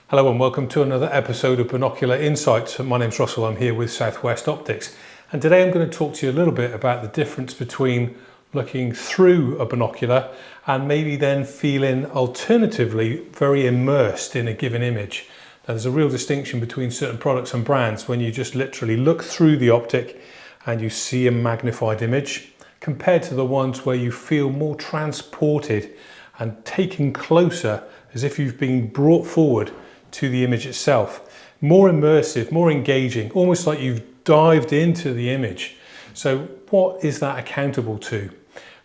Hello and welcome to another episode of Binocular Insights. My name's Russell, I'm here with Southwest Optics, and today I'm going to talk to you a little bit about the difference between looking through a binocular and maybe then feeling alternatively very immersed in a given image. Now, there's a real distinction between certain products and brands when you just literally look through the optic and you see a magnified image, compared to the ones where you feel more transported and taken closer as if you've been brought forward to the image itself. More immersive, more engaging, almost like you've dived into the image. So what is that accountable to?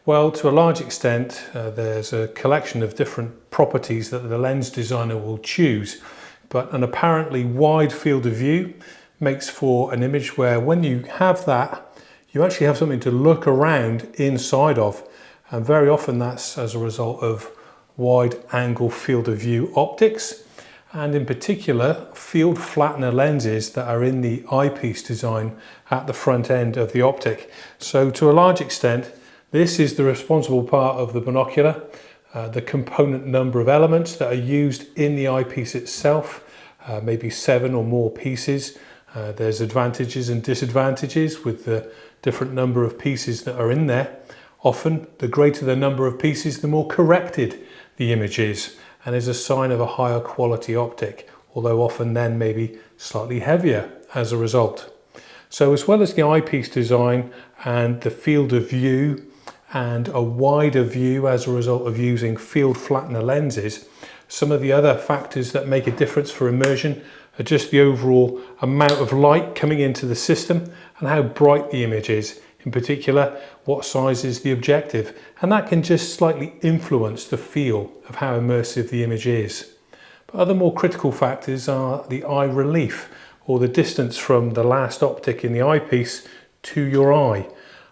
Well, to a large extent, there's a collection of different properties that the lens designer will choose, but an apparently wide field of view makes for an image where when you have that, you actually have something to look around inside of, and very often that's as a result of wide angle field of view optics, and in particular field flattener lenses that are in the eyepiece design at the front end of the optic. So to a large extent, this is the responsible part of the binocular, the component number of elements that are used in the eyepiece itself, maybe 7 or more pieces. There's advantages and disadvantages with the different number of pieces that are in there. Often, the greater the number of pieces, the more corrected the image is, and is a sign of a higher quality optic, although often then maybe slightly heavier as a result. So as well as the eyepiece design and the field of view and a wider view as a result of using field flattener lenses, some of the other factors that make a difference for immersion are just the overall amount of light coming into the system and how bright the image is. In particular, what size is the objective, and that can just slightly influence the feel of how immersive the image is. But other more critical factors are the eye relief, or the distance from the last optic in the eyepiece to your eye.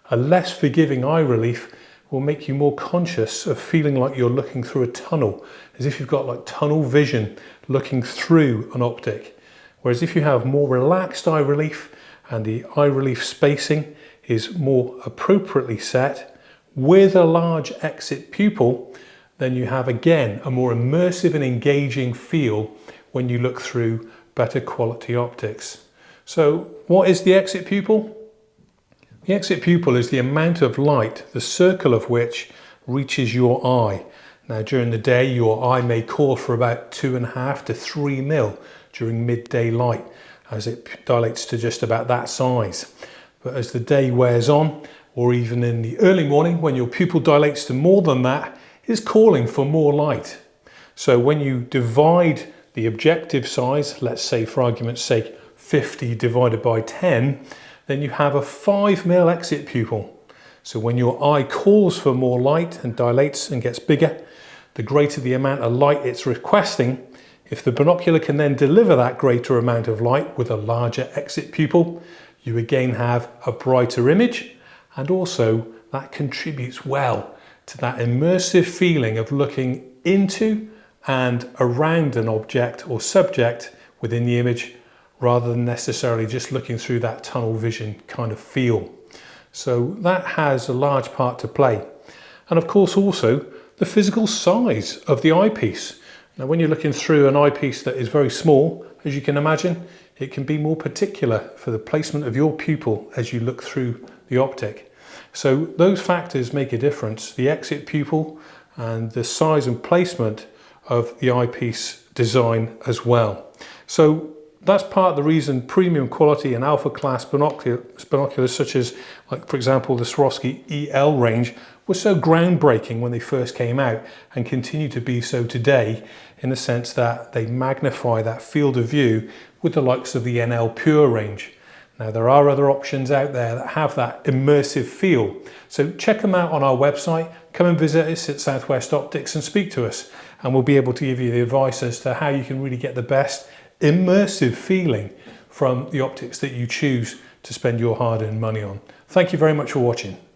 A less forgiving eye relief will make you more conscious of feeling like you're looking through a tunnel, as if you've got like tunnel vision looking through an optic. Whereas if you have more relaxed eye relief and the eye relief spacing is more appropriately set with a large exit pupil, then you have again a more immersive and engaging feel when you look through better quality optics. So what is the exit pupil? The exit pupil is the amount of light, the circle of which reaches your eye. Now during the day your eye may call for about 2.5 to 3 mil during midday light, as it dilates to just about that size. But as the day wears on, or even in the early morning when your pupil dilates to more than that, it's calling for more light. So when you divide the objective size, let's say for argument's sake 50 divided by 10, then you have a 5 mil exit pupil. So when your eye calls for more light and dilates and gets bigger, the greater the amount of light it's requesting. If the binocular can then deliver that greater amount of light with a larger exit pupil, you again have a brighter image, and also that contributes well to that immersive feeling of looking into and around an object or subject within the image, rather than necessarily just looking through that tunnel vision kind of feel. So that has a large part to play. And of course also the physical size of the eyepiece. Now when you're looking through an eyepiece that is very small, as you can imagine, it can be more particular for the placement of your pupil as you look through the optic. So those factors make a difference, the exit pupil and the size and placement of the eyepiece design as well. So that's part of the reason premium quality and alpha class binoculars such as, like for example, the Swarovski EL range were so groundbreaking when they first came out and continue to be so today, in the sense that they magnify that field of view with the likes of the NL Pure range. Now there are other options out there that have that immersive feel, so check them out on our website, come and visit us at Southwest Optics and speak to us, and we'll be able to give you the advice as to how you can really get the best immersive feeling from the optics that you choose to spend your hard-earned money on. Thank you very much for watching.